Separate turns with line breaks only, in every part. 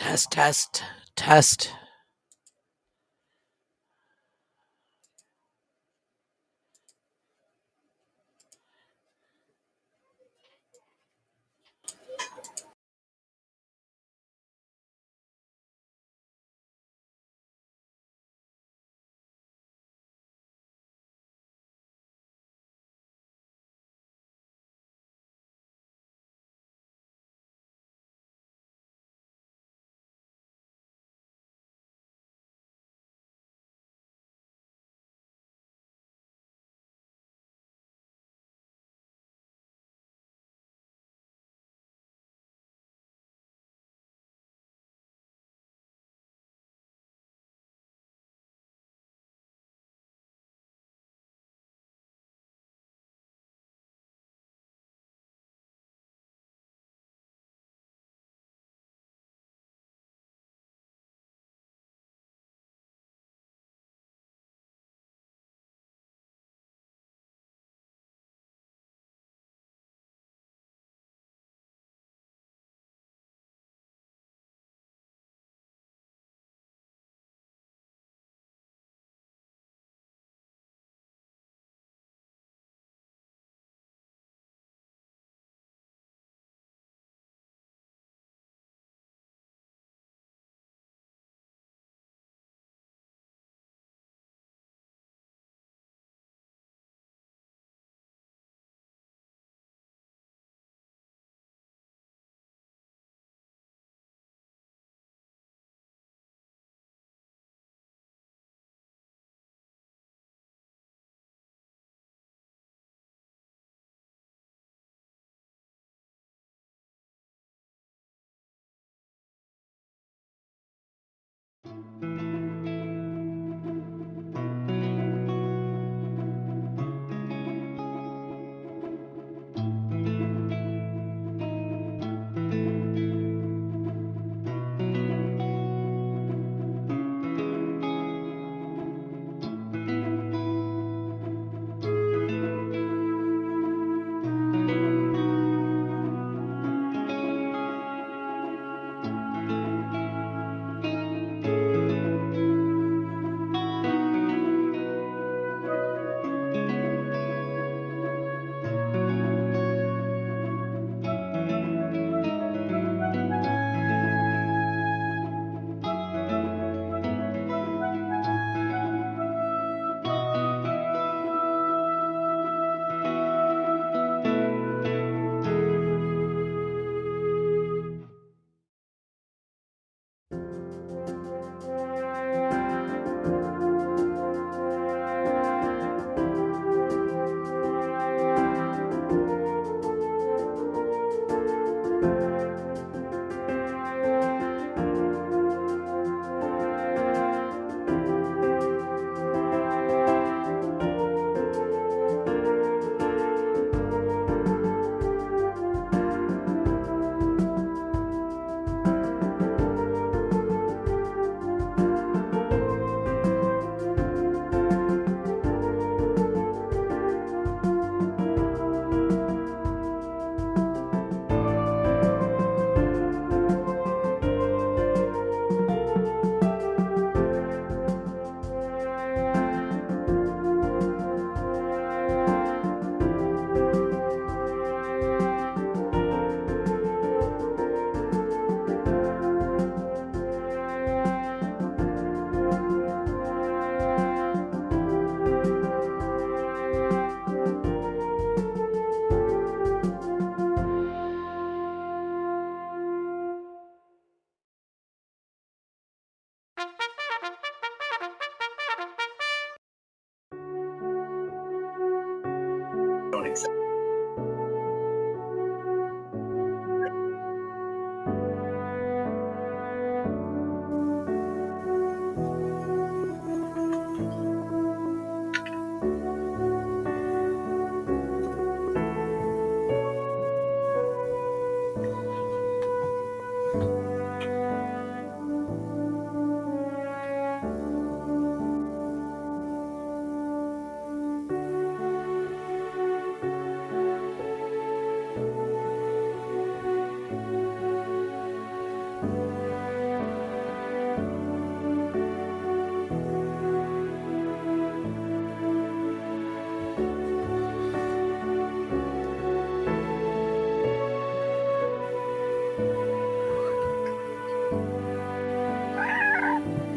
Test, test, test.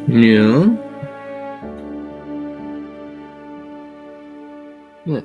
Yeah. What?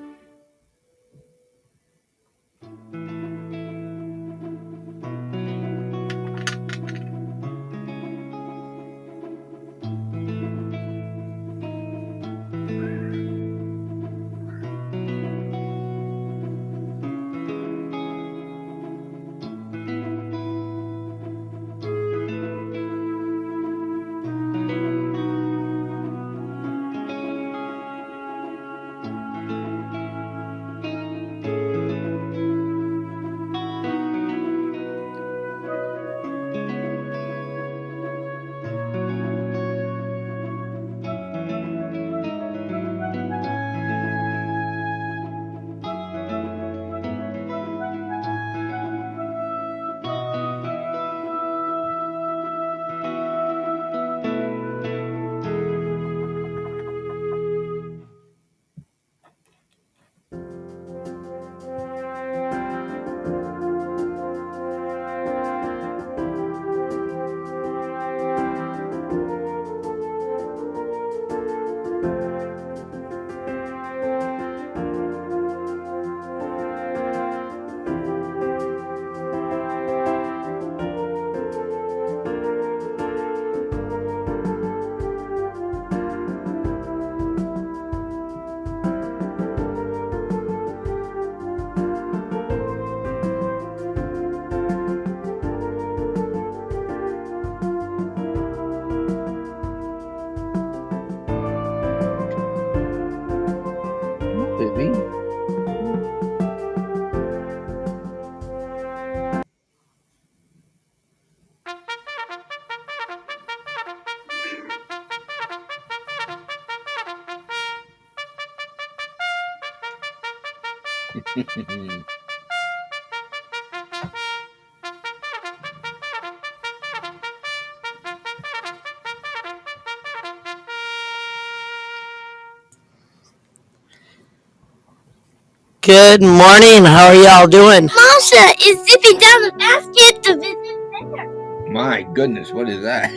Baby.
Good morning. How are y'all doing?
Masha is zipping down the basket to visit there.
My goodness, what is that?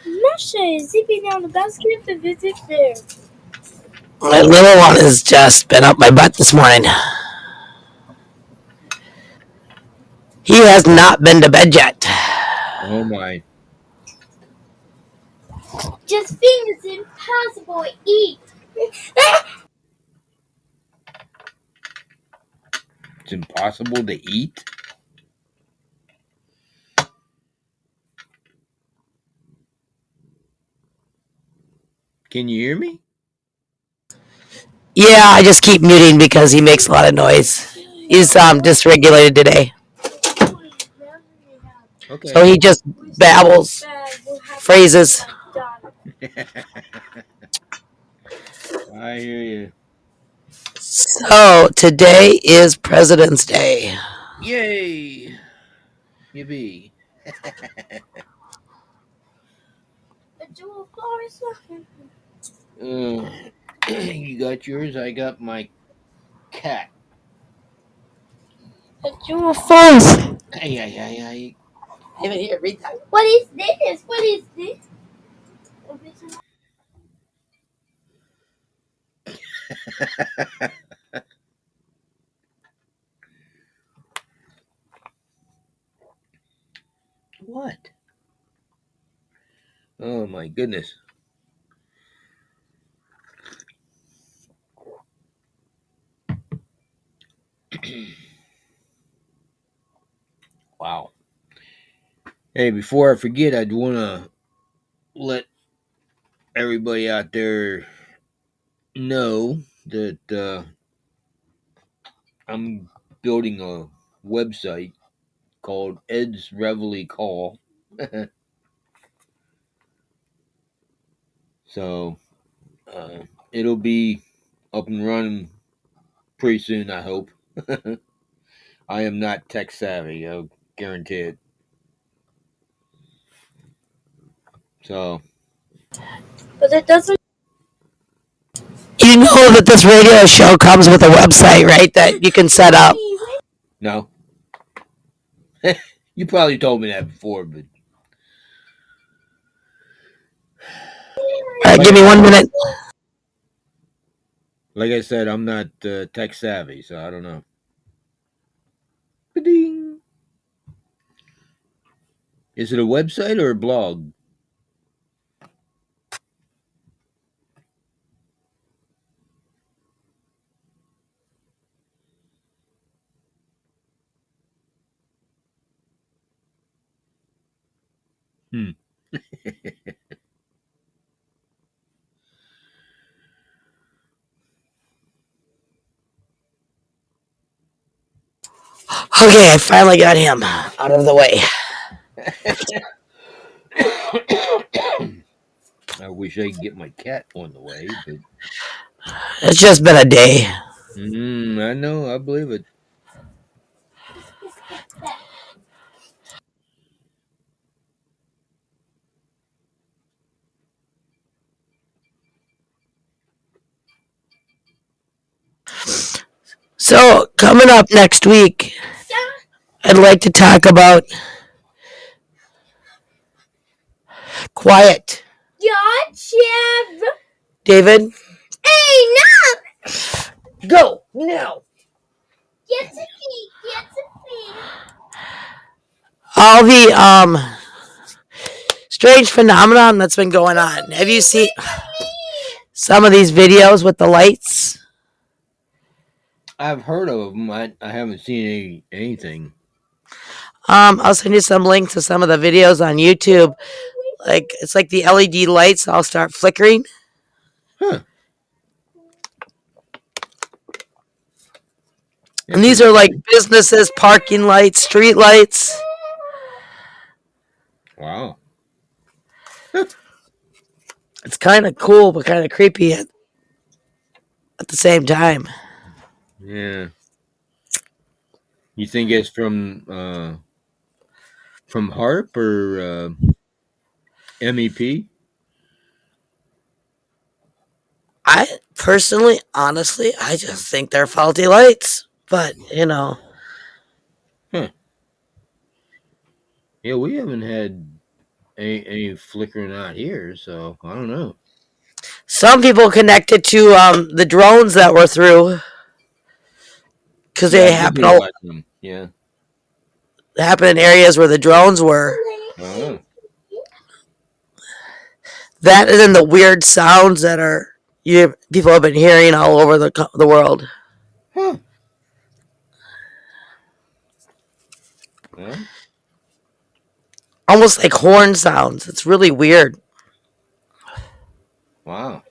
Masha is zipping down the basket to visit there.
My little one has just been up my butt this morning. He has not been to bed yet.
Oh my.
Just think it's impossible to eat.
It's impossible to eat? Can you hear me?
Yeah, I just keep muting because he makes a lot of noise. He's dysregulated today.
Okay.
So he just babbles phrases.
I hear you.
So today is President's Day.
Yay! Yippee. You got yours, I got my cat.
True or false?
Hey.
Even here, read that.
What is this? What is this?
What? Oh my goodness. Wow. Hey, before I forget, I'd want to let everybody out there know that I'm building a website called Ed's Reveille Call. So it'll be up and running pretty soon, I hope. I am not tech savvy, I'll guarantee it. So,
But it doesn't.
You know that this radio show comes with a website, right? That you can set up.
No. You probably told me that before, but
All right,
like
give
I
me
said,
1 minute.
I'm not tech savvy, so I don't know. Ba-ding. Is it a website or a blog? Hmm.
Okay, I finally got him out of the way.
I wish I could get my cat on the way, but
It's just been a day.
I know, I believe it.
So, coming up next week, I'd like to talk about quiet.
Gotcha.
David,
Hey, no.
go now.
Get to me. Get to me.
All the strange phenomenon that's been going on. Have you seen some of these videos with the lights?
I've heard of them. I haven't seen anything.
I'll send you some links to some of the videos on YouTube. Like it's like the LED lights all start flickering,
Huh.
and
That's
these are like
interesting.
businesses, parking lights, street lights.
Wow.
It's kind of cool, but kind of creepy at the same time.
Yeah. You think it's from Harp or MEP?
I personally, honestly, I just think they're faulty lights. But
Huh. Yeah, we haven't had any flickering out here, so I don't know.
some people connect it to the drones that were through because
Yeah,
they
I did
happen
hear about them. Yeah.
in areas where the drones were.
Oh.
That and then the weird sounds that are people have been hearing all over the world,
Huh. Well,
almost like horn sounds. It's really weird.
wow.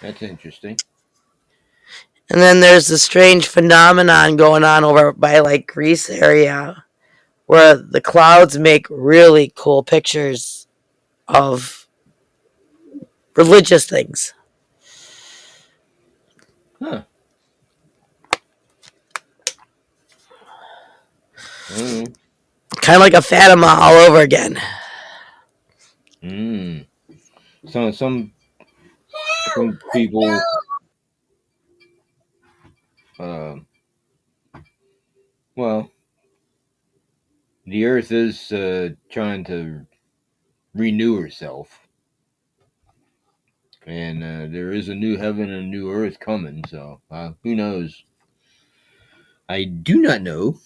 That's interesting.
And then there's the strange phenomenon going on over by like Greece area where the clouds make really cool pictures of religious things.
Huh. I don't know.
Kind of like a Fatima all over again.
Mm. Some people uh, well, the earth is trying to renew herself, and there is a new heaven and a new earth coming, so who knows? I do not know.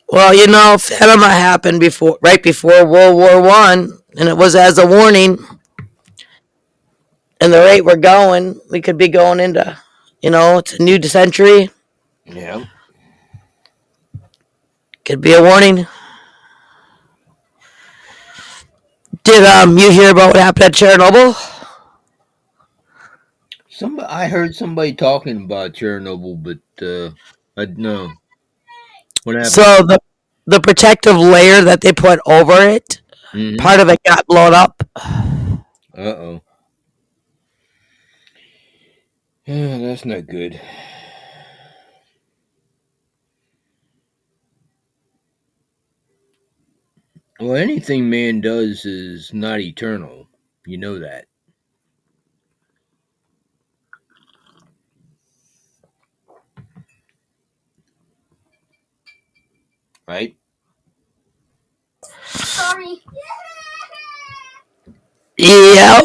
Well, Fatima happened right before World War I, and it was as a warning. And the rate we're going, we could be going into, it's a new century.
Yeah.
Could be a warning. Did you hear about what happened at Chernobyl?
I heard somebody talking about Chernobyl, but I no. What
So
happened?
the protective layer that they put over it,
Mm-hmm.
part of it got blown up.
Uh oh. Yeah, that's not good. Well, anything man does is not eternal. You know that, right?
Sorry.
Yeah.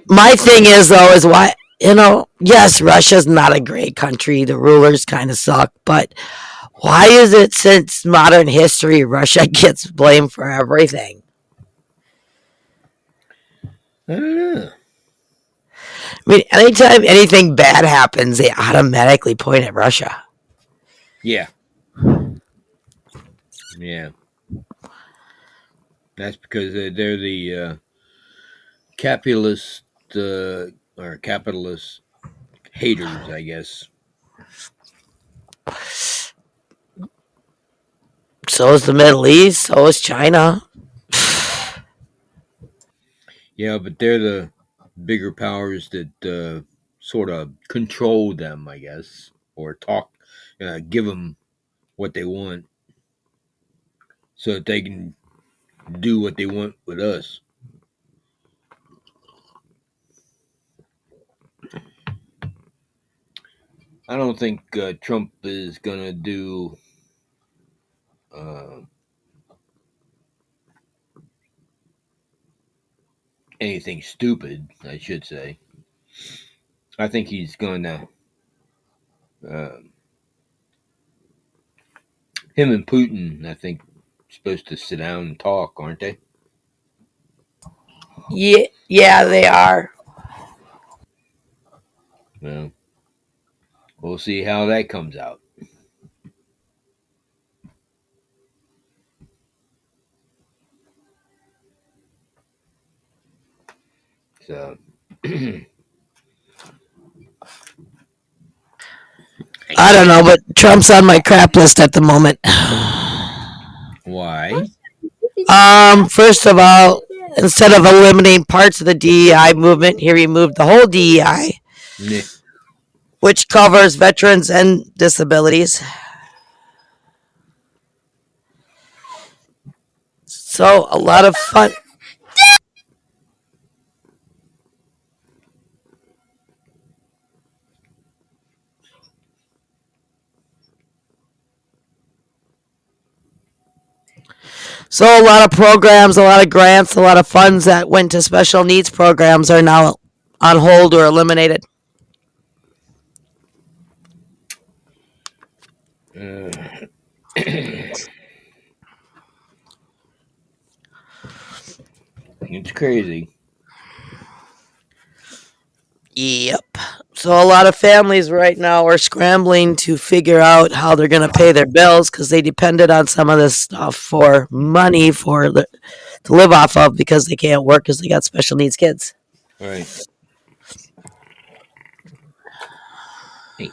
My thing is though is why yes, Russia's not a great country. The rulers kind of suck, but why is it since modern history Russia gets blamed for everything?
I don't know.
I mean, anytime anything bad happens, they automatically point at Russia.
Yeah, yeah. That's because they're the capitalist or capitalist haters, I guess.
So is the Middle East. So is China.
Yeah, but they're the bigger powers that sort of control them, I guess, or give them what they want, so that they can do what they want with us. I don't think Trump is gonna do uh, anything stupid. I should say. I think he's gonna. Uh, Him and Putin, I think, supposed to sit down and talk, aren't they?
Yeah, yeah, they are.
Well, we'll see how that comes out. So,
I don't know, but Trump's on my crap list at the moment.
why?
First of all, instead of eliminating parts of the DEI movement, he removed the whole DEI,
Meh.
which covers veterans and disabilities. So a lot of fun. So a lot of programs, a lot of grants, a lot of funds that went to special needs programs are now on hold or eliminated.
Uh, it's crazy.
Yep. So a lot of families right now are scrambling to figure out how they're going to pay their bills because they depended on some of this stuff for money to live off of because they can't work because they got special needs kids.
Right. Hey,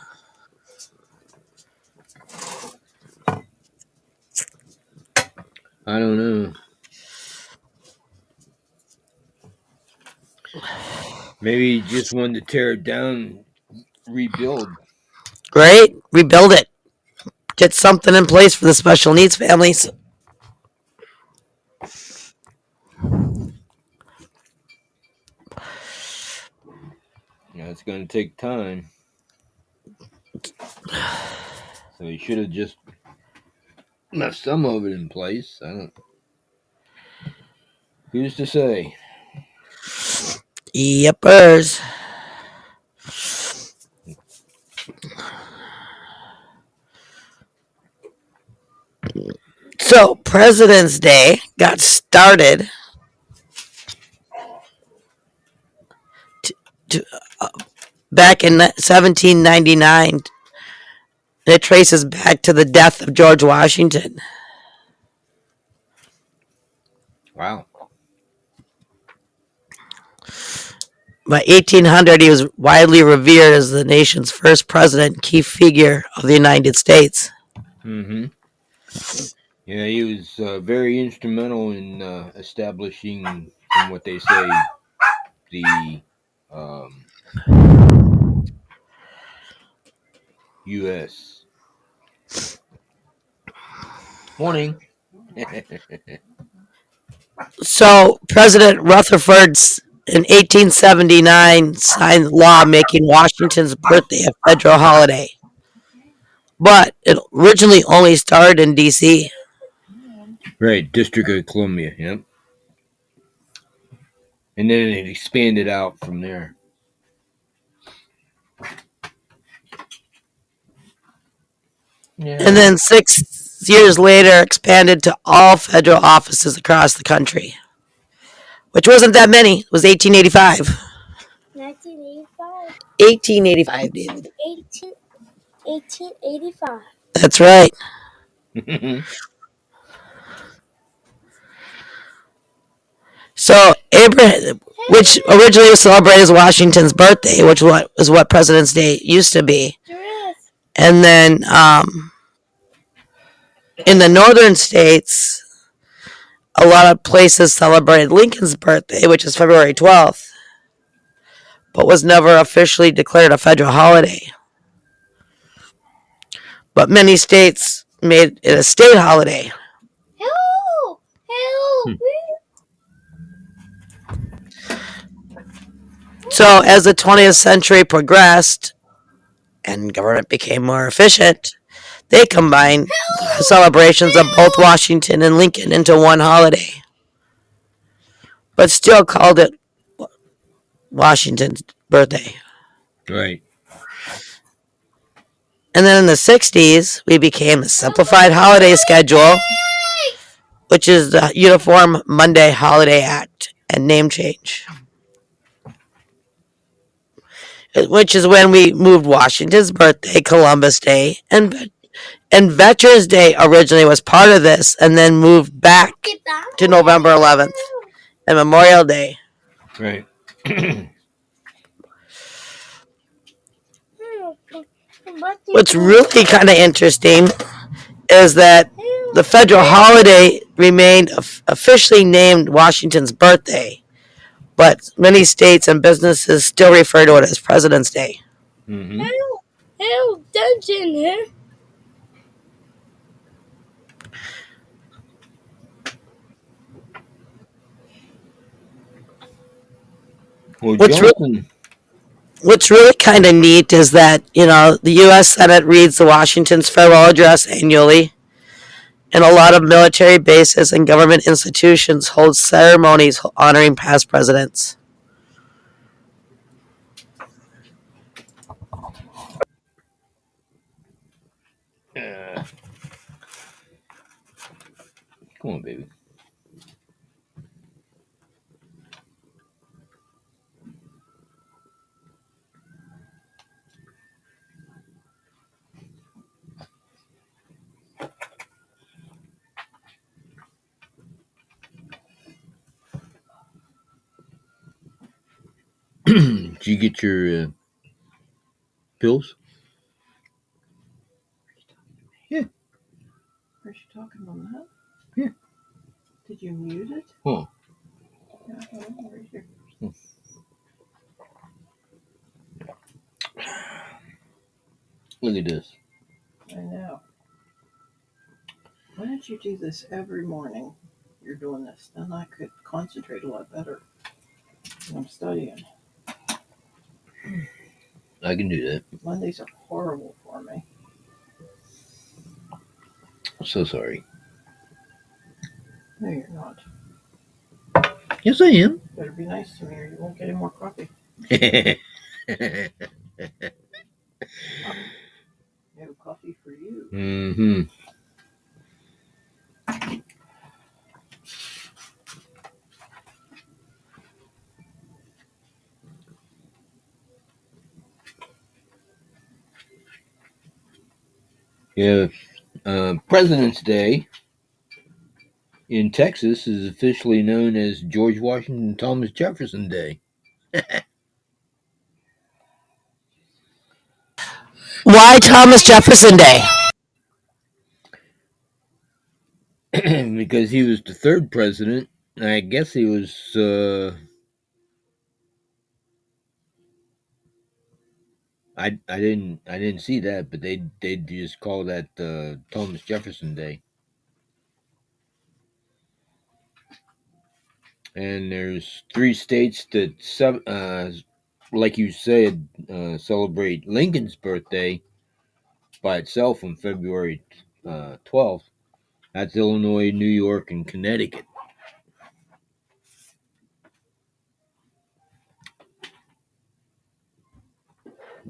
I don't know. Maybe he just wanted to tear it down, rebuild.
Great, rebuild it. Get something in place for the special needs families.
Yeah, it's going to take time. So he should have just left some of it in place. I don't. Who's to say?
Yepers. So President's Day got started to, back in 1799. It traces back to the death of George Washington.
Wow.
By 1800, he was widely revered as the nation's first president, key figure of the United States.
Mm-hmm. Yeah, he was very instrumental in establishing, from what they say, the um, U.S. Morning.
So President Rutherford in 1879 signed law making Washington's birthday a federal holiday, but it originally only started in D.C.
Right, District of Columbia. Yep. And then it expanded out from there.
And
Yeah.
then 6 years later expanded to all federal offices across the country, which wasn't that many. It was 1885.
1985.
1885, David.
1885.
That's right. So Abraham, which originally was celebrated as Washington's birthday, which was what President's Day used to be, and then in the northern states, a lot of places celebrated Lincoln's birthday, which is February 12th, but was never officially declared a federal holiday. But many states made it a state holiday.
Help! Help!
So as the 20th century progressed and government became more efficient, they combined celebrations of both Washington and Lincoln into one holiday, but still called it Washington's birthday.
Right.
And then in the 60s, we became a simplified holiday schedule, which is the Uniform Monday Holiday Act and name change, which is when we moved Washington's birthday, Columbus Day, and Veterans Day originally was part of this and then moved back to November 11th and Memorial Day.
Right.
What's really kind of interesting is that the federal holiday remained officially named Washington's birthday, but many states and businesses still refer to it as President's Day.
Mm-hmm.
Help! Dungeon here.
Well,
What's re-
Johnson.
what's really kind of neat is that the U.S. Senate reads the Washington's farewell address annually, and a lot of military bases and government institutions hold ceremonies honoring past presidents.
Come on, baby. Did you get your pills? Yeah.
Are she talking on that?
Yeah.
Did you mute it?
Oh.
Yeah, right here.
Look at this.
I know. Why don't you do this every morning? You're doing this, then I could concentrate a lot better when I'm studying.
I can do that.
Mondays are horrible for me.
I'm so sorry.
No, you're not.
Yes, I am.
Better be nice to me or you won't get any more coffee.
Mm-hmm.
No coffee for you.
Yeah. President's Day in Texas is officially known as George Washington Thomas Jefferson Day.
Why Thomas Jefferson Day?
Because he was the third president. I guess he was. I didn't see that, but they just call that Thomas Jefferson Day. and there's 3 states that, like you said, celebrate Lincoln's birthday by itself on February 12th. That's Illinois, New York, and Connecticut.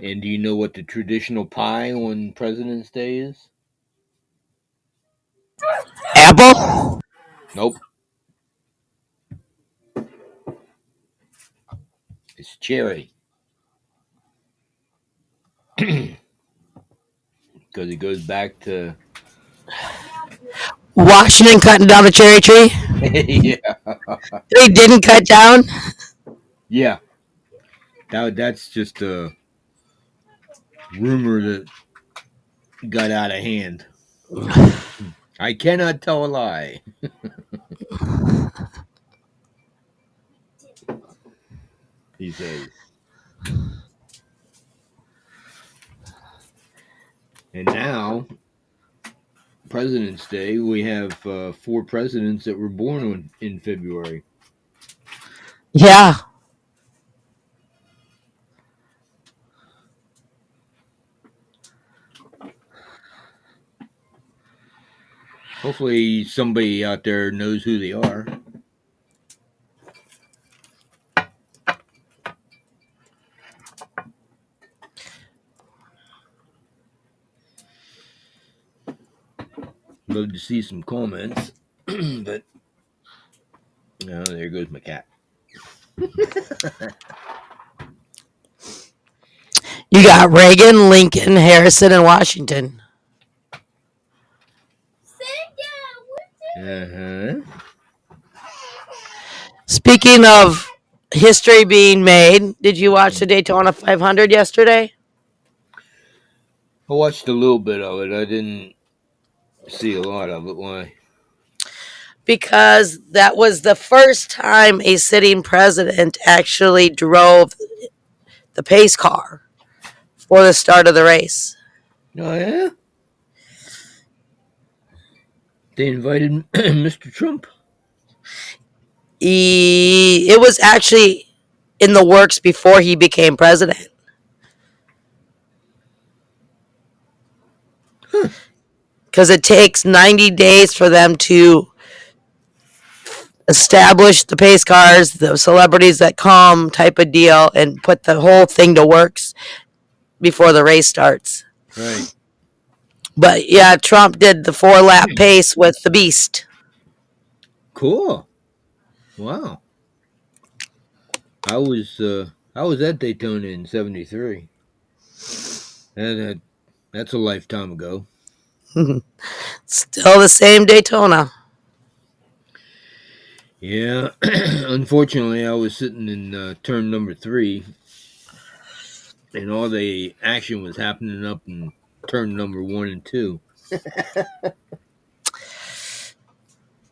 And do you know what the traditional pie on President's Day is?
Apple?
Nope, it's cherry. Because it goes back to
Washington cutting down the cherry tree?
yeah,
They didn't cut down?
yeah. That's just a rumor that got out of hand. I cannot tell a lie. He says. And now, President's Day, we have 4 presidents that were born in February.
Yeah.
Hopefully, somebody out there knows who they are. Love to see some comments, but there goes my cat.
You got Reagan, Lincoln, Harrison, and Washington.
Uh-huh.
Speaking of history being made, did you watch the Daytona 500 yesterday?
I watched a little bit of it. I didn't see a lot of it. Why?
Because that was the first time a sitting president actually drove the pace car for the start of the race.
Oh, yeah? They invited Mr. Trump?
It was actually in the works before he became president. Because it takes 90 days for them to establish the pace cars, the celebrities that come type of deal, and put the whole thing to works before the race starts.
Right.
But yeah, Trump did the 4 lap pace with the Beast.
Cool. Wow. I was at Daytona in '73. And that's a lifetime ago.
Still the same Daytona.
Yeah. Unfortunately, I was sitting in turn number 3, and all the action was happening up in turn number 1 and 2.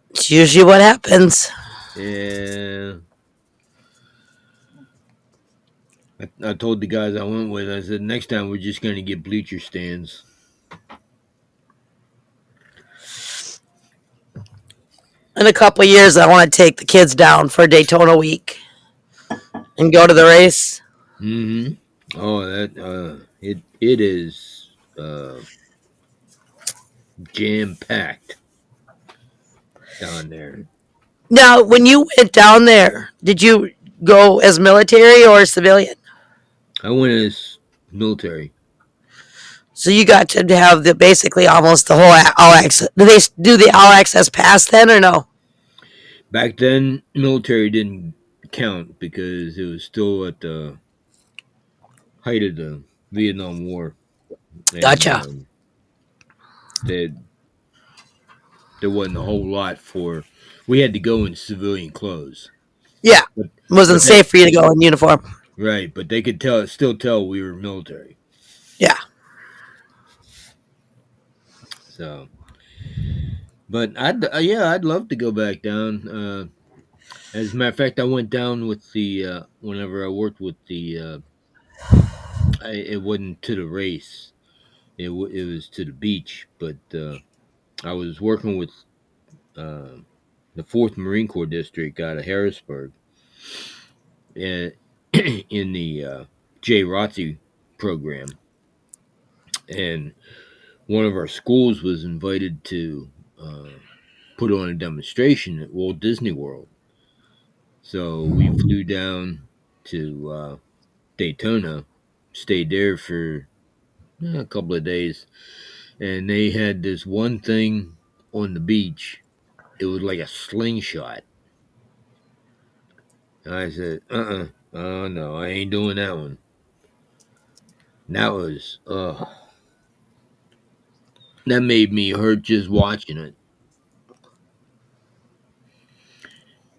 It's usually what happens.
Yeah. I told the guys I went with, I said, next time we're just going to get bleacher stands.
In a couple of years, I want to take the kids down for Daytona week and go to the race.
Mm-hmm. Oh, it is jam packed down there.
Now, when you went down there, did you go as military or civilian?
I went as military.
So you got to have the basically almost the whole all access. Do they do the all access pass then or no?
Back then, military didn't count because it was still at the height of the Vietnam War, and
Gotcha.
there there wasn't a whole lot for. We had to go in civilian clothes,
Yeah,
but
it wasn't
but they
safe for you to go in uniform.
right, but they could still tell we were military.
Yeah.
So, but I'd love to go back down. As a matter of fact, I went down with the whenever I worked with the. It wasn't to the race. It was to the beach, but I was working with the Fourth Marine Corps District out of Harrisburg, and in the J. ROTC program, and one of our schools was invited to uh, put on a demonstration at Walt Disney World. So we flew down to Daytona, stayed there for a couple of days, and they had this one thing on the beach. It was like a slingshot. And I said, oh no, I ain't doing that one. And that was, that made me hurt just watching it.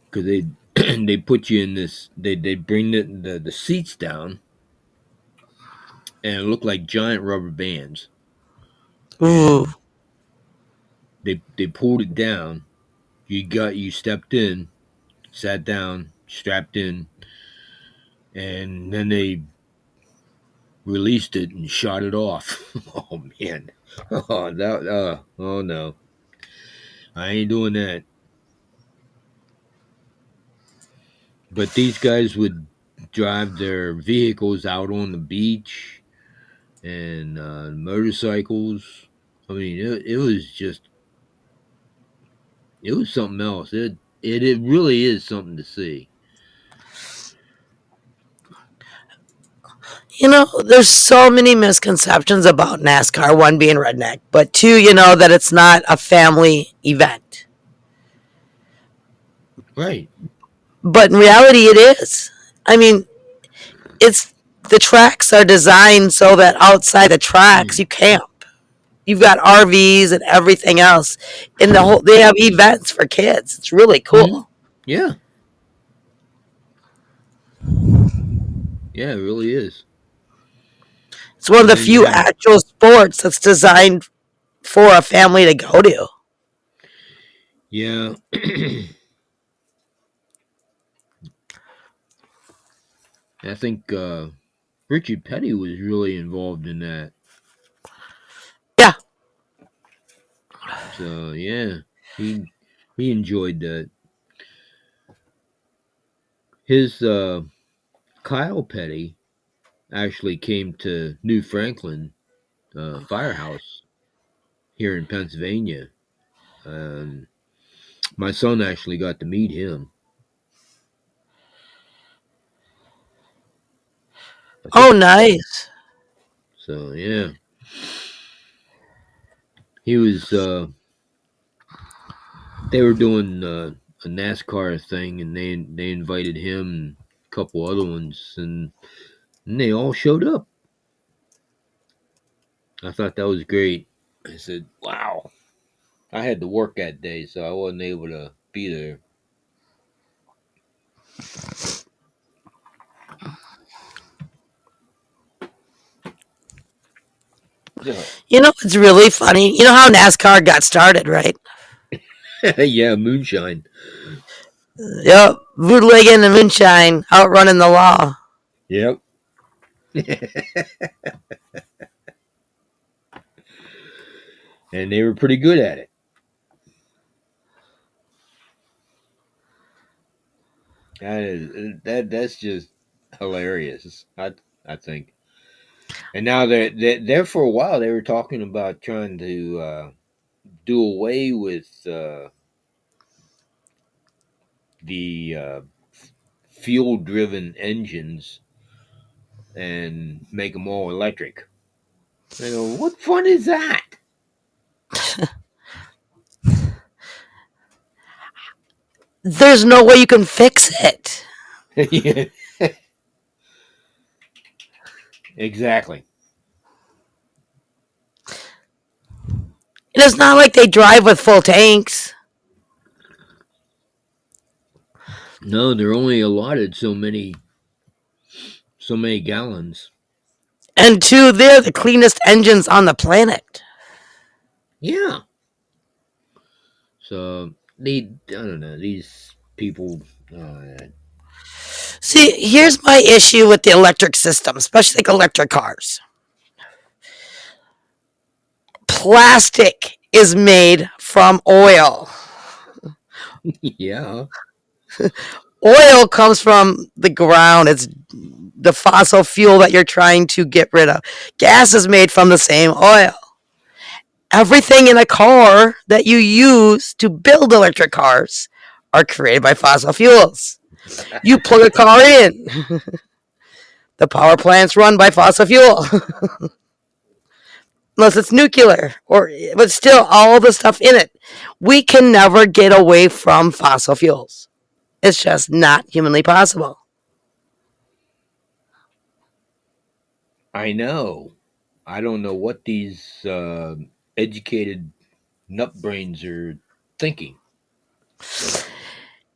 Because they they put you in this, they bring the seats down, and it looked like giant rubber bands.
Ooh.
And they pulled it down. You stepped in, sat down, strapped in, and then they released it and shot it off. Oh man. Oh no. I ain't doing that. But these guys would drive their vehicles out on the beach and motorcycles. I mean, it was just, it was something else. It really is something to see.
You know, there's so many misconceptions about NASCAR. One being redneck, but two, that it's not a family event.
Right.
But in reality, it is. I mean, it's the tracks are designed so that outside the tracks
Mm.
you camp. You've got RVs and everything else. In the whole, they have events for kids. It's really
Hmm.
cool.
Yeah. Yeah, it really is.
It's one of
And
the
then you
few
have,
actual sports that's designed for a family to go to.
yeah. I think Richard Petty was really involved in that.
Yeah.
So yeah, he he enjoyed that. His Kyle Petty actually came to New Franklin Firehouse here in Pennsylvania. Um, my son actually got to meet him. I
Oh,
think
nice.
so. Yeah, he was. They were doing a NASCAR thing, and they invited him and a couple other ones, and they all showed up. I thought that was great. I said, "Wow." I had to work that day, so I wasn't able to be there. So,
It's really funny. You know how NASCAR got started, right?
yeah, moonshine.
Yep. Bootlegging and moonshine, outrunning the law.
Yep. And they were pretty good at it. That's just hilarious. I think. And now they're for a while they were talking about trying to do away with the fuel driven engines and make them all electric. I go, what fun is that?
There's no way you can fix it.
Yeah, exactly.
It's not like they drive with full tanks.
No, they're only allotted so many gallons.
And two, they're the cleanest engines on the planet.
Yeah. So I don't know, these people. Uh,
See, here's my issue with the electric system, especially like electric cars. Plastic is made from oil.
Yeah.
Oil comes from the ground. It's the fossil fuel that you're trying to get rid of. Gas is made from the same oil. Everything in a car that you use to build electric cars are created by fossil fuels. You plug a car in, the power plant's run by fossil fuel. Unless it's nuclear, or but still all the stuff in it. We can never get away from fossil fuels. It's just not humanly possible.
I know. I don't know what these educated nut brains are thinking.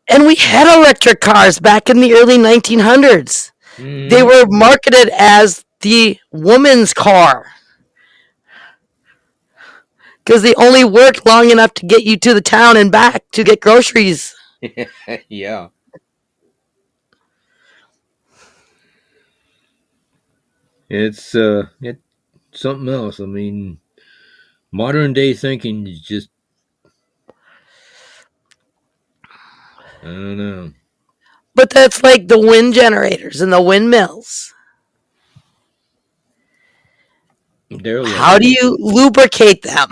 And we had electric cars back in the early 1900s. They
Hmm.
were marketed as the woman's car because they only worked long enough to get you to the town and back to get groceries.
Yeah. It's something else. I mean, modern day thinking is just, I don't know.
But that's like the wind generators and the windmills.
They're
How do
electric.
you lubricate them?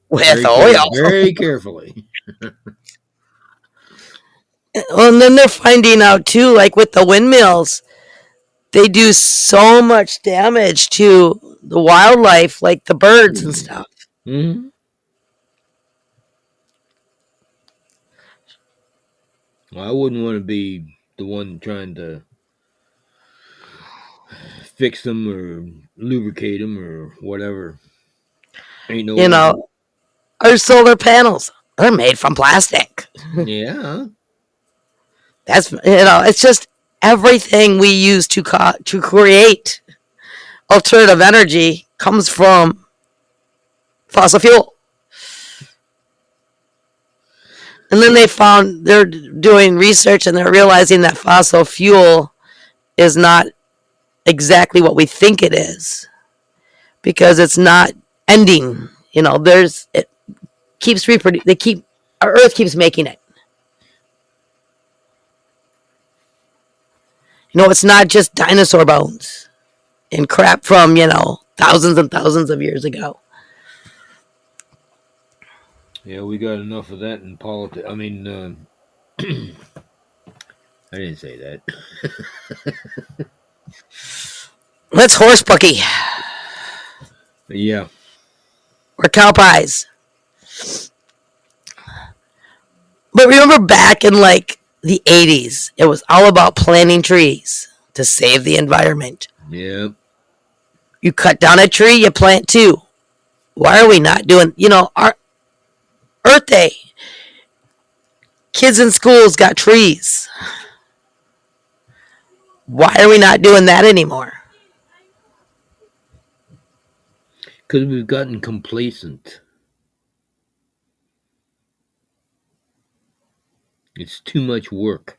With oil.
Very carefully.
Well, and then they're finding out too, like with the windmills, they do so much damage to the wildlife, like the birds and stuff.
Hmm. Well, I wouldn't want to be the one trying to fix them or lubricate them or whatever. Ain't no
You
way.
know, our solar panels are made from plastic.
Yeah.
It's just everything we use to create alternative energy comes from fossil fuel. And then they're doing research and they're realizing that fossil fuel is not exactly what we think it is because it's not ending. There's it keeps reproducing. Our Earth keeps making it. It's not just dinosaur bones and crap from thousands and thousands of years ago.
Yeah, we got enough of that in politics. I mean, I didn't say that.
Let's horse bucky
Yeah.
or cow pies. But remember back in like the 80s, it was all about planting trees to save the environment.
Yeah.
You cut down a tree, you plant two. Why are we not doing, our Earth Day? Kids in schools got trees. Why are we not doing that anymore?
Because we've gotten complacent. It's too much work.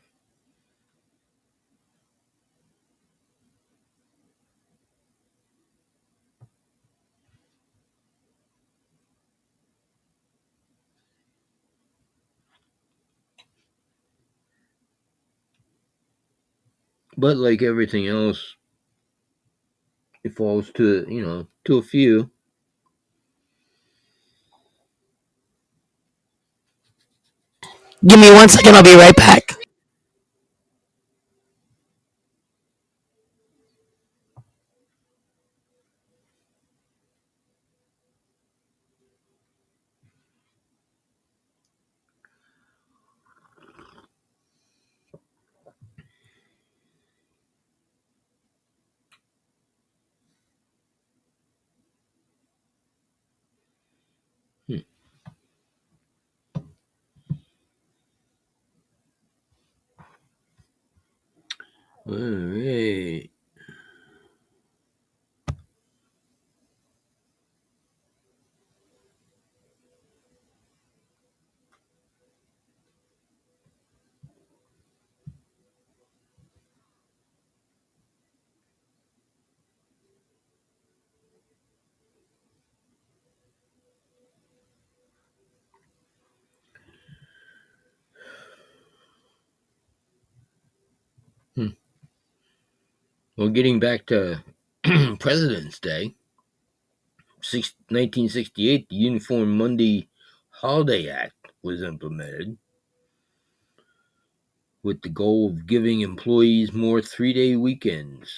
But like everything else, it falls to a few.
Give me 1 second, I'll be right back.
Hmm. All right. Well, getting back to President's Day, 1968, the Uniform Monday Holiday Act was implemented with the goal of giving employees more 3-day weekends.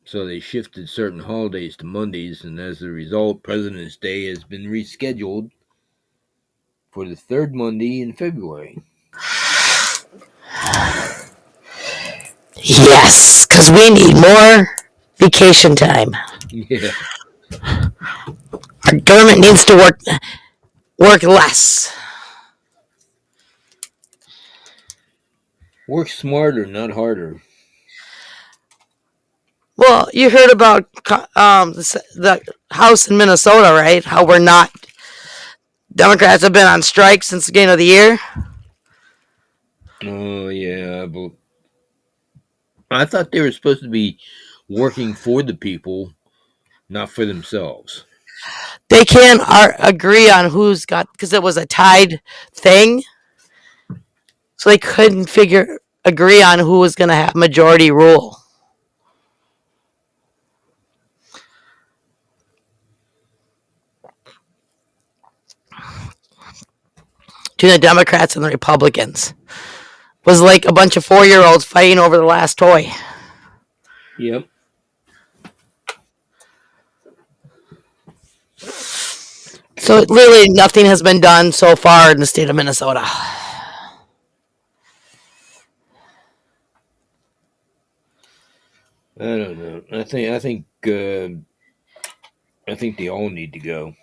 So they shifted certain holidays to Mondays, and as a result, President's Day has been rescheduled for the third Monday in February.
Yes, because we need more vacation time.
Yeah.
Our government needs to work less.
Work smarter, not harder.
Well, you heard about the House in Minnesota, right? How we're not Democrats have been on strike since the beginning of the year.
Oh, yeah. But I thought they were supposed to be working for the people, not for themselves.
They can't agree on who's got because it was a tied thing, so they couldn't agree on who was going to have majority rule. Between the Democrats and the Republicans. It was like a bunch of 4-year-olds fighting over the last toy.
Yep.
So really nothing has been done so far in the state of Minnesota.
I don't know. I think they all need to go.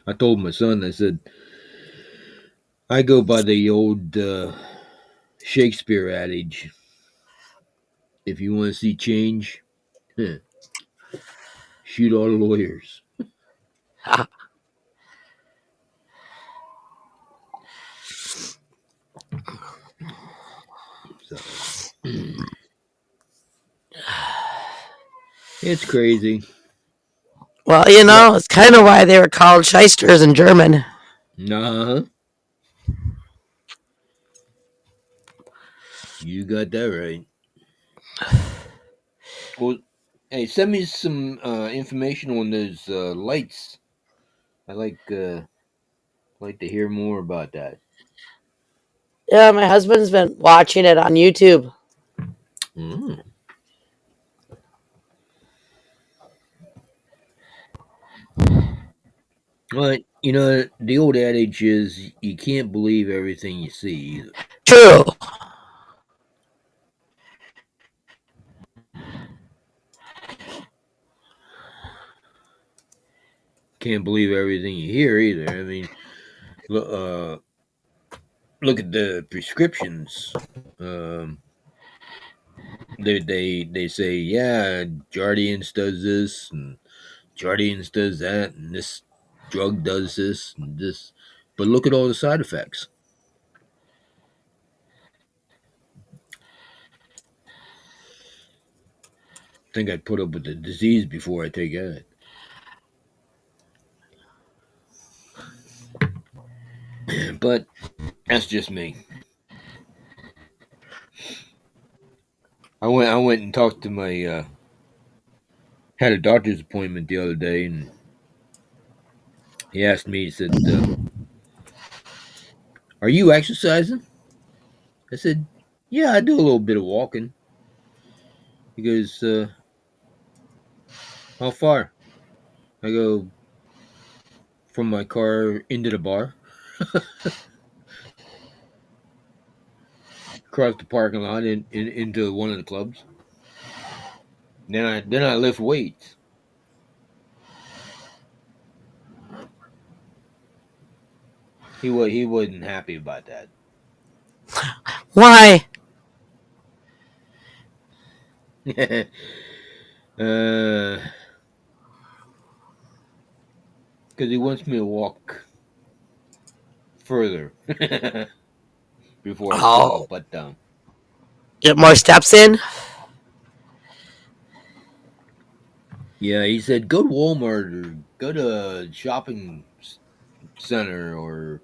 I told my son, I said, I go by the old Shakespeare adage: if you want to see change, shoot all the lawyers. So it's crazy.
Well, it's kind of why they were called shysters in German.
Nah, you got that right. Well, hey, send me some information on those lights. I like to hear more about that.
Yeah, my husband's been watching it on YouTube.
Mm. Well, the old adage is you can't believe everything you see either.
True.
Can't believe everything you hear either. I mean, look, look at the prescriptions. Um, they say, yeah, Jardians does this and Jardians does that, and this drug does this and this. But look at all the side effects. I think I'd put up with the disease before I take it. But that's just me. I went and talked to my had a doctor's appointment the other day, and he asked me. He said, "Are you exercising?" I said, "Yeah, I do a little bit of walking." He goes, "How far?" I go, "From my car into the bar, across the parking lot, into one of the clubs. Then I lift weights." He wasn't happy about that.
Why?
Because he wants me to walk further before I sit my
Oh,
butt down.
get more steps in?
Yeah, he said go to Walmart or go to a shopping center or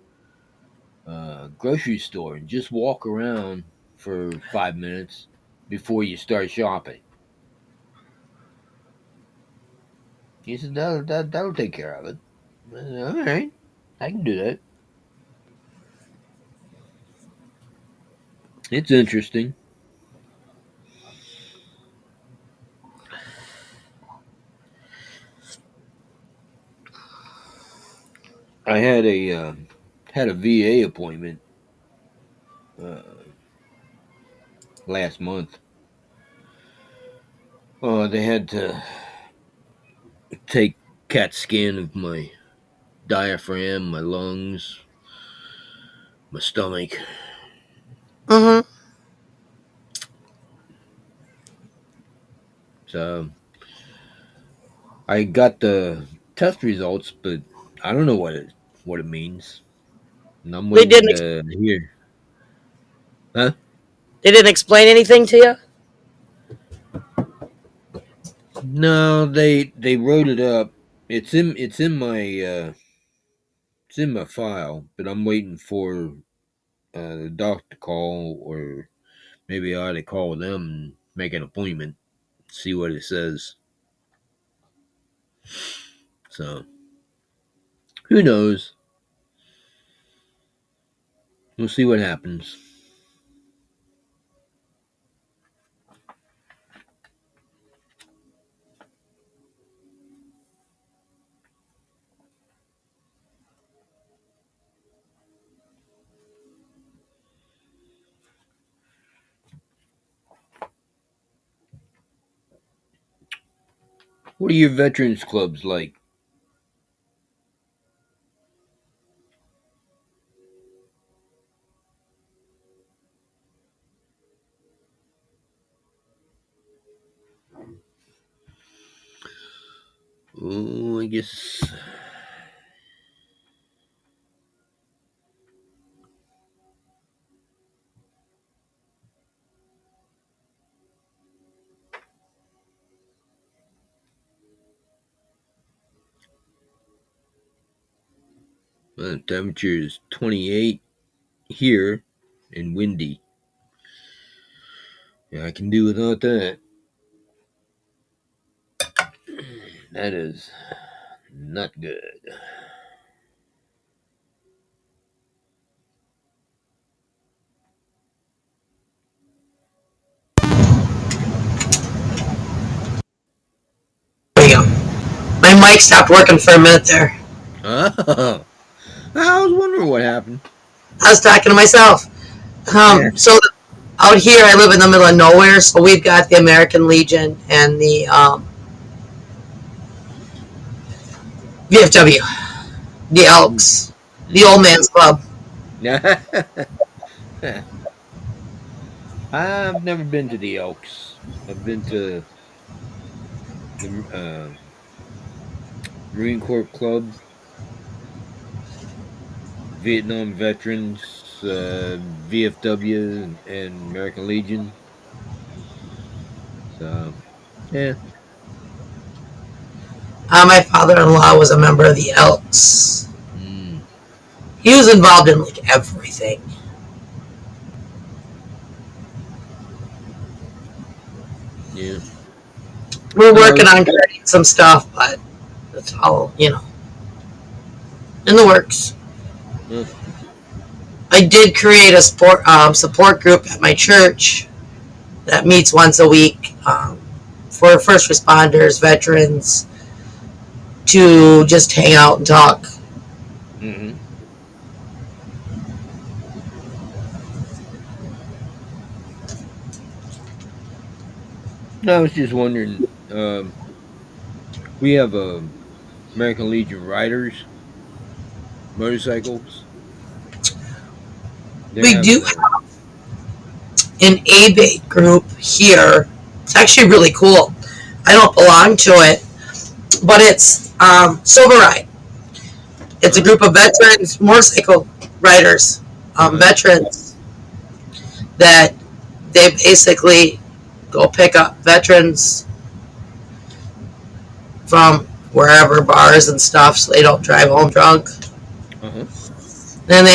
grocery store and just walk around for 5 minutes before you start shopping. He said, that'll take care of it. I said, all right, I can do that. It's interesting. I had a VA appointment uh, last month. They had to take CAT scan of my diaphragm, my lungs, my stomach.
Mm-hmm.
So I got the test results, but I don't know what it means. And I'm
They
waiting
didn't.
to hear. Huh?
They didn't explain anything to you.
No, they wrote it up. It's in my file, but I'm waiting for the doctor to call, or maybe I ought to call them and make an appointment, see what it says. So who knows? We'll see what happens. What are your veterans clubs like? Oh, I guess the temperature is 28 here and windy. Yeah, I can do without that. That is not good.
There you go. My mic stopped working for a minute there.
Oh, I was wondering what happened.
I was talking to myself.
Yeah.
So out here, I live in the middle of nowhere, so we've got the American Legion and the VFW, the Elks, the Old
Mm-hmm.
Man's Club.
I've never been to the Elks. I've been to the Marine Corps Club, Vietnam Veterans, VFW, and American Legion. So, yeah.
My father-in-law was a member of the Elks.
Mm,
He was involved in like everything.
yeah.
We're
No.
working on creating some stuff, but it's all in the works.
Uh,
I did create a support group at my church that meets once a week for first responders, veterans, to just hang out and talk.
mm-hmm. I was just wondering. We have American Legion riders, motorcycles. They're
We
having
do
a.
an ABATE group here. It's actually really cool. I don't belong to it, but it's Silver Ride. It's a
Huh?
group of veterans, motorcycle riders,
Uh-huh.
veterans that they basically go pick up veterans from wherever bars and stuff, so they don't drive home drunk.
Uh-huh.
Then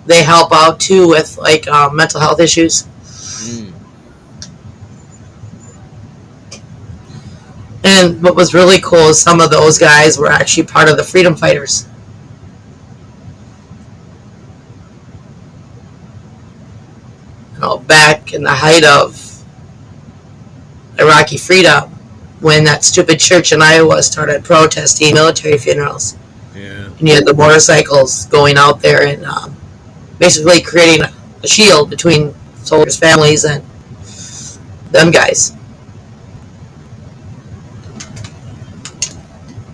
they help out too with like mental health issues.
Mm.
And what was really cool is some of those guys were actually part of the freedom fighters. Back in the height of Iraqi freedom, when that stupid church in Iowa started protesting military funerals,
Yeah.
and you had the motorcycles going out there and basically creating a shield between soldiers' families and them guys.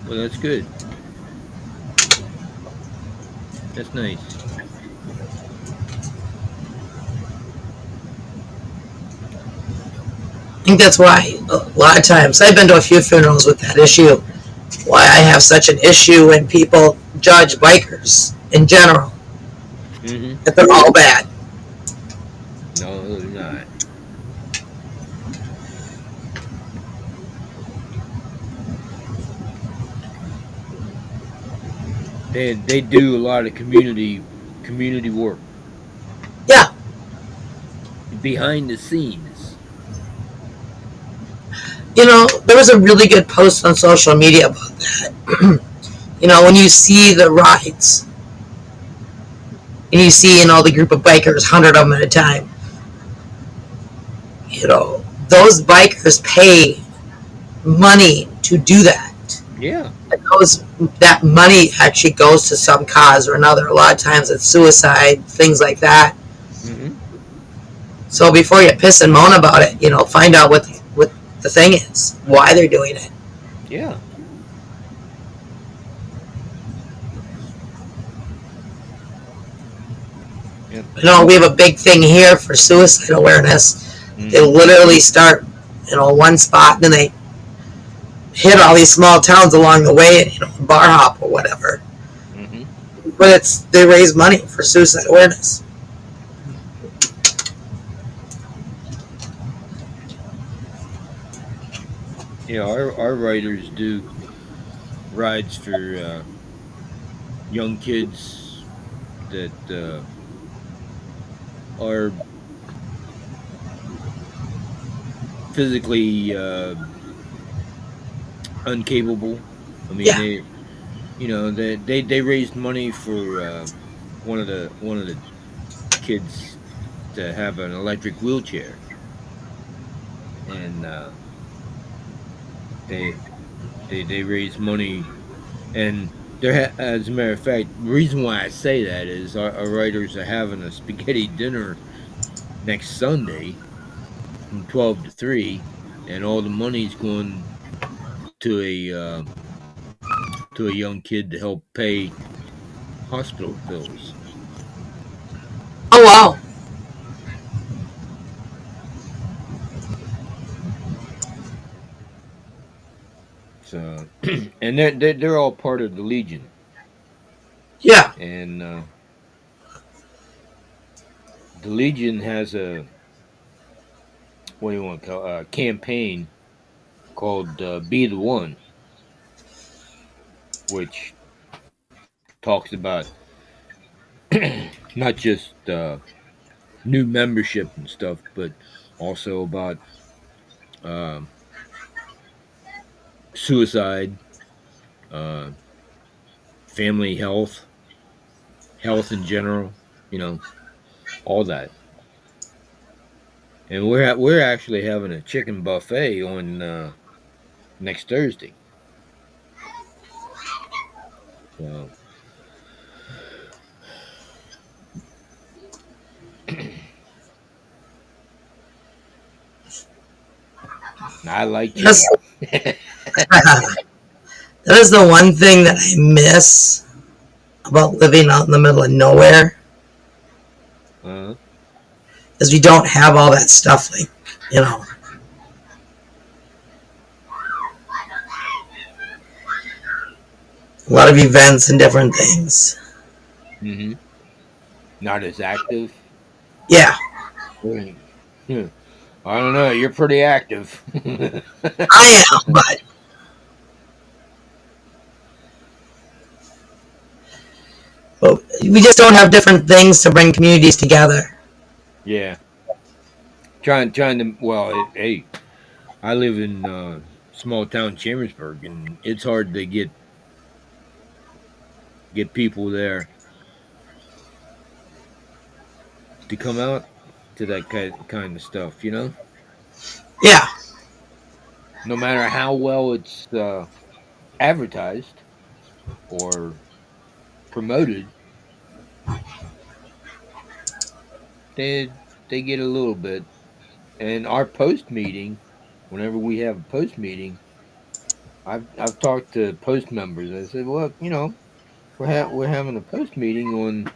Well, that's good. That's nice.
I think that's why a lot of times I've been to a few funerals with that issue. Why I have such an issue when people judge bikers in general
Mm-hmm.
that they're all bad.
No, they're not. They do a lot of community work
Yeah,
behind the scenes.
there was a really good post on social media about that. When you see the rides and you see the group of bikers, 100 of them at a time, those bikers pay money to do that.
Yeah.
And that money actually goes to some cause or another. A lot of times it's suicide, things like that.
Mm-hmm.
So before you piss and moan about it, find out what the thing is, why they're doing it.
Yeah. Yep.
We have a big thing here for suicide awareness. They
Mm-hmm.
literally start, one spot, and then they hit all these small towns along the way, and bar hop or whatever.
Mm-hmm.
But they raise money for suicide awareness.
Yeah, our writers do rides for young kids that are physically uncapable. I mean,
Yeah.
they raised money for one of the kids to have an electric wheelchair, and they they raised money, and as a matter of fact, the reason why I say that is our writers are having a spaghetti dinner next Sunday from 12 to 3, and all the money's going to a young kid to help pay hospital bills.
Oh wow.
So, and they're all part of the Legion,
Yeah.
and the Legion has a, what do you want to call, a campaign called "Be the One," which talks about not just new membership and stuff, but also about um, suicide, uh, family health in general. You know, all that. And we're actually having a chicken buffet on next Thursday. So I like
That's
chicken.
that is the one thing that I miss about living out in the middle of nowhere
uh,
is we don't have all that stuff like you know a lot of events and different things.
hmm Not as active.
Yeah,
Hmm. I don't know. You're pretty active.
I am, but we just don't have different things to bring communities together.
Yeah. Trying to. Well, hey, I live in small town Chambersburg, and it's hard to get people there to come out to that kind of stuff.
Yeah.
No matter how well it's advertised or promoted, they they get a little bit. And our post meeting, whenever we have a post meeting, I've talked to post members. I said, well, we're having a post meeting on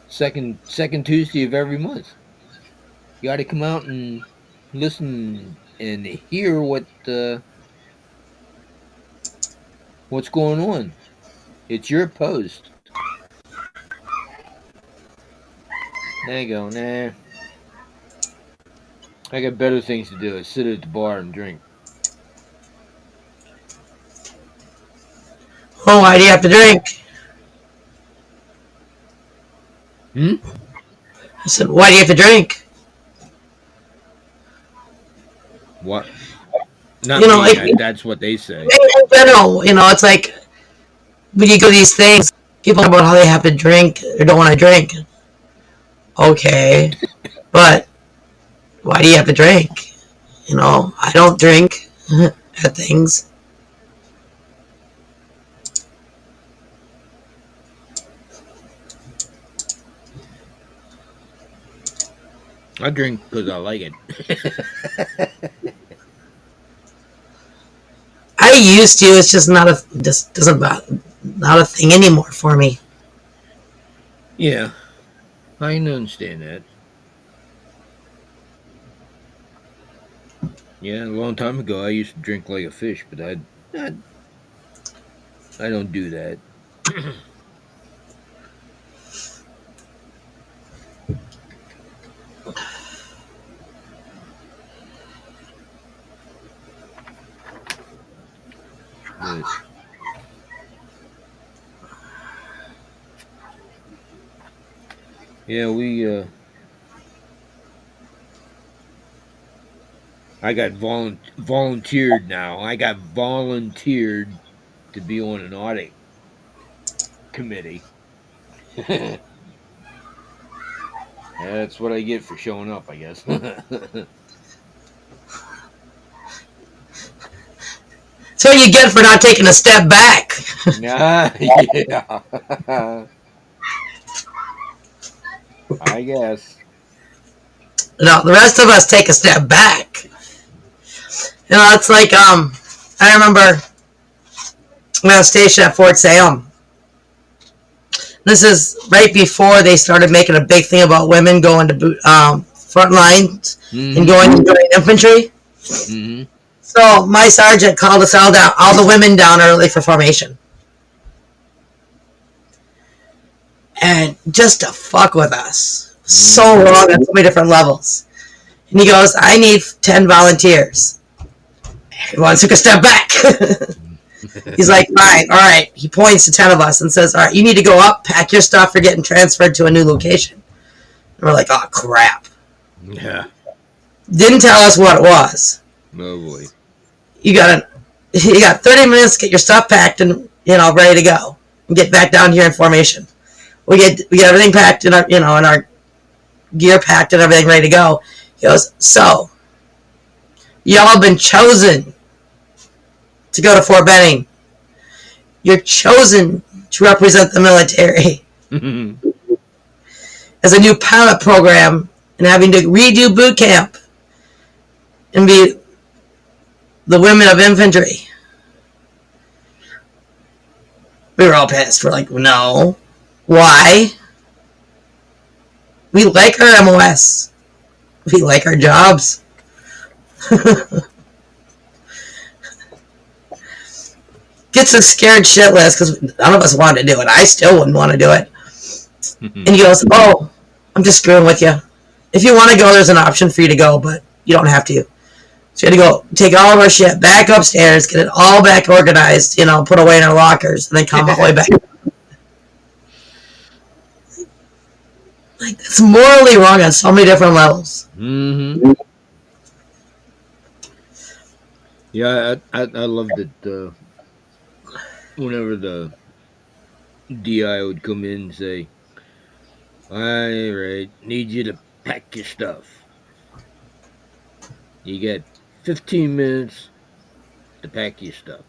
second Tuesday of every month. You got to come out and listen and hear what's going on. It's your post. There you go. Nah, I got better things to do. I sit at the bar and drink.
Well, why do you have to drink? I said, why do you have to drink?
What? Not me.
Like,
that's what they say.
In general, it's like when you go to these things, people talk about how they have to drink or don't want to drink. Okay, but why do you have to drink? I don't drink at things.
I drink because I like it.
I used to. It's just doesn't not a thing anymore for me.
Yeah, I understand that. Yeah, a long time ago, I used to drink like a fish, but I don't do that. But yeah, I got volunteered now. I got volunteered to be on an audit committee. That's what I get for showing up, I guess.
That's what you get for not taking a step back.
Yeah. I guess.
No, the rest of us take a step back. It's like I remember when I was stationed at Fort Salem. This is right before they started making a big thing about women going to front lines and going to join infantry.
Mm-hmm.
So my sergeant called us all the women down early for formation. And just to fuck with us. So wrong on so many different levels. And he goes, I need 10 volunteers. Everyone took a step back. He's like, fine, all right. He points to 10 of us and says, all right, you need to go up, pack your stuff, you're getting transferred to a new location. And we're like, oh, crap.
Yeah.
Didn't tell us what it was.
Oh, boy.
You got 30 minutes to get your stuff packed and, ready to go. And get back down here in formation. We get everything packed in our, in our gear packed and everything ready to go. He goes, so, y'all have been chosen to go to Fort Benning. You're chosen to represent the military as a new pilot program and having to redo boot camp and be the women of infantry. We were all pissed. We're like, no. Why? We like our MOS. We like our jobs. Gets us scared shitless because none of us wanted to do it. I still wouldn't want to do it. And he goes, oh, I'm just screwing with you. If you want to go, there's an option for you to go, but you don't have to. So we had to go take all of our shit back upstairs, get it all back organized, put away in our lockers, and then come all the way back. Like, it's morally wrong on so many different levels.
Mm-hmm. Yeah, I loved it. Whenever the DI would come in and say, "All right, need you to pack your stuff. You got 15 minutes to pack your stuff."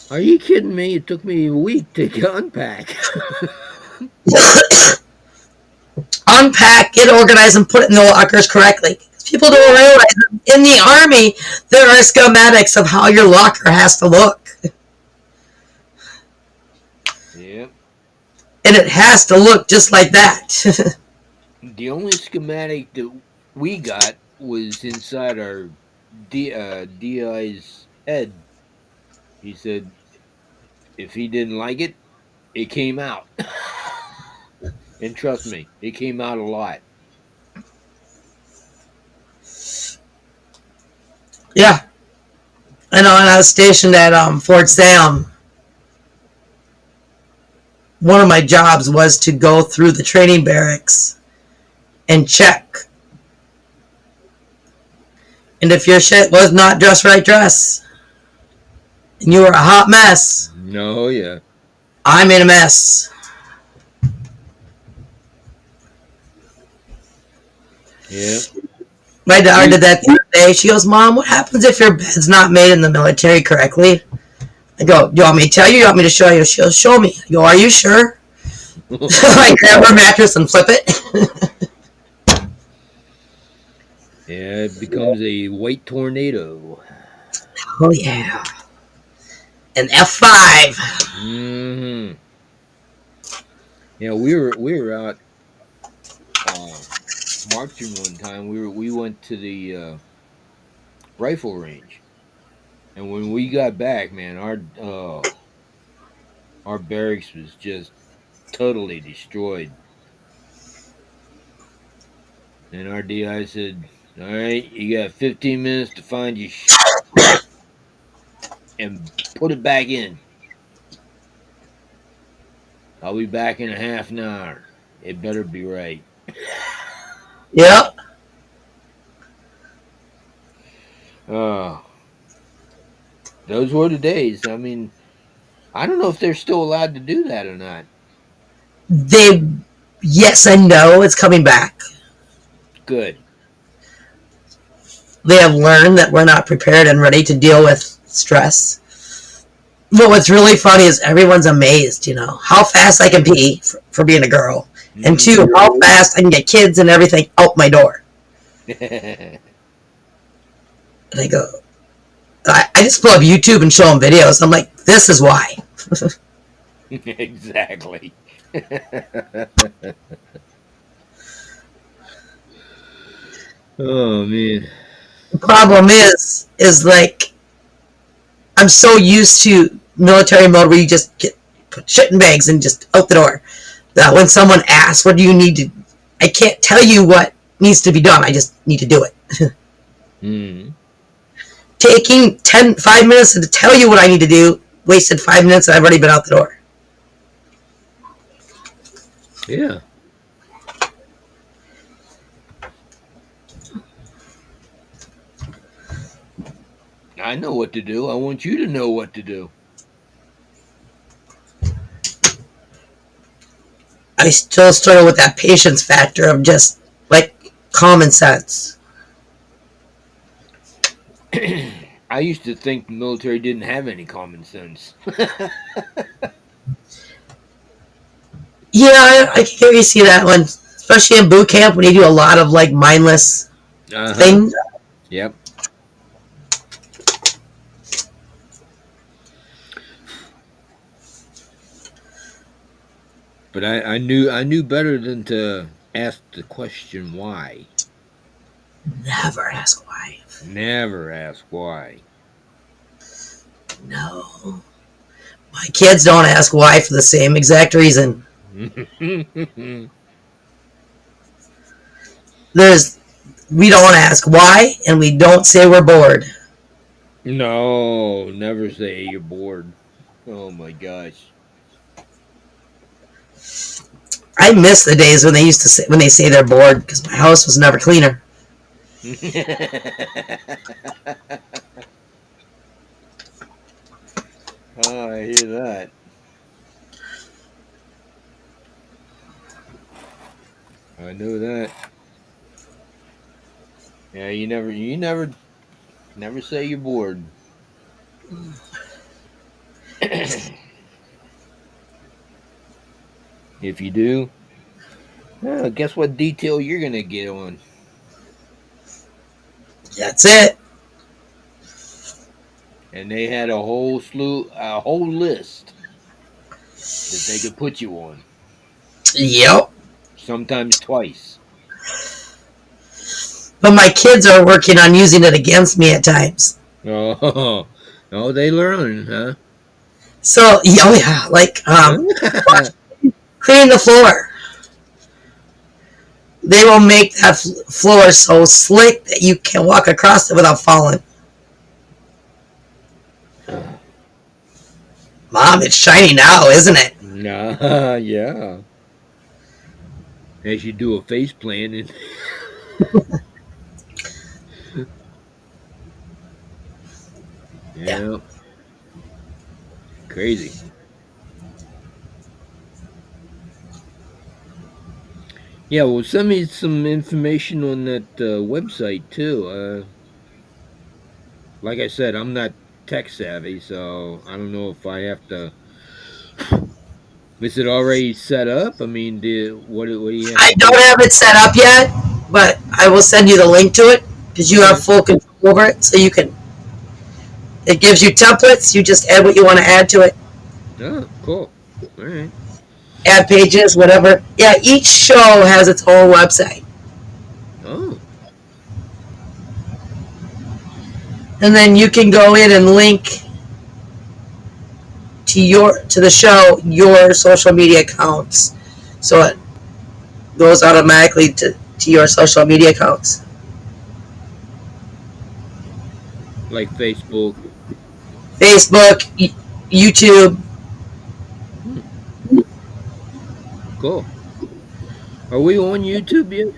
Are you kidding me? It took me a week to unpack.
Unpack, get organized, and put it in the lockers correctly. People don't realize in the Army, there are schematics of how your locker has to look.
Yep.
And it has to look just like that.
The only schematic that we got was inside our DI's head. He said if he didn't like it, it came out. And trust me, it came out a lot.
Yeah. I know, and I was stationed at Fort Sam. One of my jobs was to go through the training barracks and check. And if your shit was not dress right dress, and you were a hot mess,
No, yeah.
I made a mess.
Yeah.
My daughter did that the other day. She goes, Mom, what happens if your bed's not made in the military correctly? I go, do you want me to tell you? You want me to show you? She goes, show me. I go, are you sure? So I grab her mattress and flip it.
Yeah, it becomes a white tornado.
Oh, yeah. An F5.
Mm-hmm. Yeah, we were out marching one time. We went to the rifle range, and when we got back, man, our barracks was just totally destroyed. And our DI said, "All right, you got 15 minutes to find your and put it back in. I'll be back in a half an hour. It better be right."
Yep.
Oh, those were the days. I mean, I don't know if they're still allowed to do that or not.
They, yes and no, it's coming back.
Good.
They have learned that we're not prepared and ready to deal with stress. But what's really funny is everyone's amazed, how fast I can pee for being a girl. And
Mm-hmm.
two, how fast I can get kids and everything out my door. And I go, I just pull up YouTube and show them videos. I'm like, this is why.
Exactly. Oh man.
The problem is like, I'm so used to military mode where you just put shit in bags and just out the door. That when someone asks, what do you need to, I can't tell you what needs to be done. I just need to do it.
Mm.
Taking 5 minutes to tell you what I need to do, wasted 5 minutes and I've already been out the door.
Yeah. I know what to do. I want you to know what to do.
I still struggle with that patience factor of just like common sense.
I used to think the military didn't have any common sense.
Yeah, I can really see that one, especially in boot camp when you do a lot of like mindless
Uh-huh.
things.
Yep. But I knew better than to ask the question why.
Never ask why.
Never ask why.
No. My kids don't ask why for the same exact reason. There's we don't ask why and we don't say we're bored.
No, never say you're bored. Oh my gosh.
I miss the days when they used to say, when they say they're bored because my house was never cleaner.
Oh, I hear that. I know that. Yeah, never say you're bored. If you do, guess what detail you're gonna get on?
That's it.
And they had a whole list that they could put you on.
Yep.
Sometimes twice.
But my kids are working on using it against me at times.
Oh, oh, they learn, huh?
So, oh yeah, like cleaning the floor. They will make that floor so slick that you can walk across it without falling. Mom, it's shiny now, isn't it?
Nah, yeah. As you do a face plan and
Yeah.
yeah, crazy. Yeah, well, send me some information on that website too. Like I said, I'm not tech savvy, so I don't know if I have to. Is it already set up? I mean, what do you have
I
to
don't
do?
have it set up yet, but I will send you the link to it because you have
Okay.
full control over it. So you can, it gives you templates. You just add what you want to add to it,
Oh, cool. All right.
add pages, whatever. Yeah, each show has its own website.
Oh,
And then you can go in and link to the show your social media accounts. So it goes automatically to your social media accounts.
like Facebook.
Facebook, YouTube.
Hmm, cool. Are we on YouTube yet?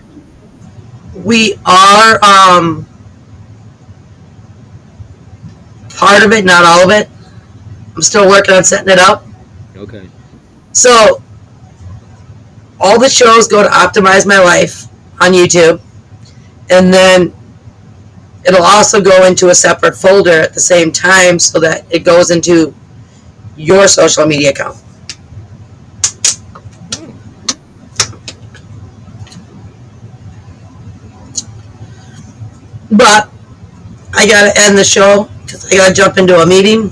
We are part of it, not all of it. I'm still working on setting it up.
Okay.
So all the shows go to Optimize My Life on YouTube, and then it'll also go into a separate folder at the same time so that it goes into your social media account.
Oh,
But I gotta end the show because I gotta jump into a meeting.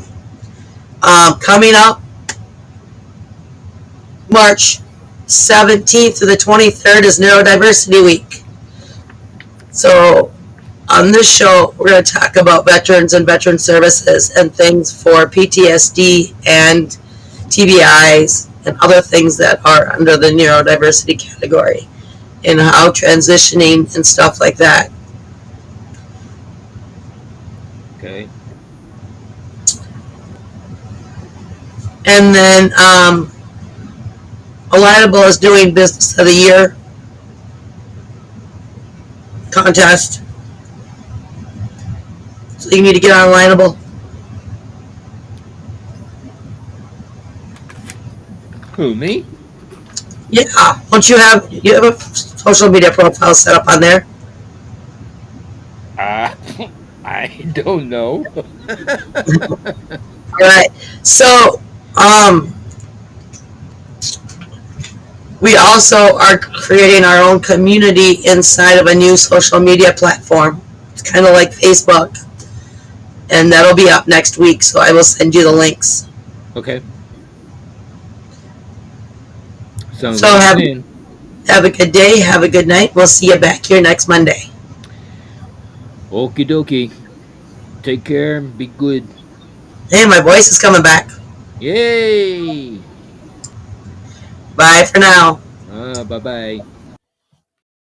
Coming up March 17th to the 23rd is Neurodiversity Week. So on this show, we're going to talk about veterans and veteran services and things for PTSD and TBIs and other things that are under the neurodiversity category and how transitioning and stuff like that.
okay.
And then Alignable is doing Business of the Year contest. So you need to get on Alignable.
Who, me?
Yeah, once you have a social media profile set up on there.
Uh, I don't know.
All right. So um, we also are creating our own community inside of a new social media platform. It's kind of like Facebook, and that'll be up next week. So I will send you the links.
Okay. Sounds
So
like a plan.
have a good day. Have a good night. We'll see you back here next Monday.
Okie dokie. Take care. Be good.
Hey, my voice is coming back.
Yay!
Bye for now.
Bye bye.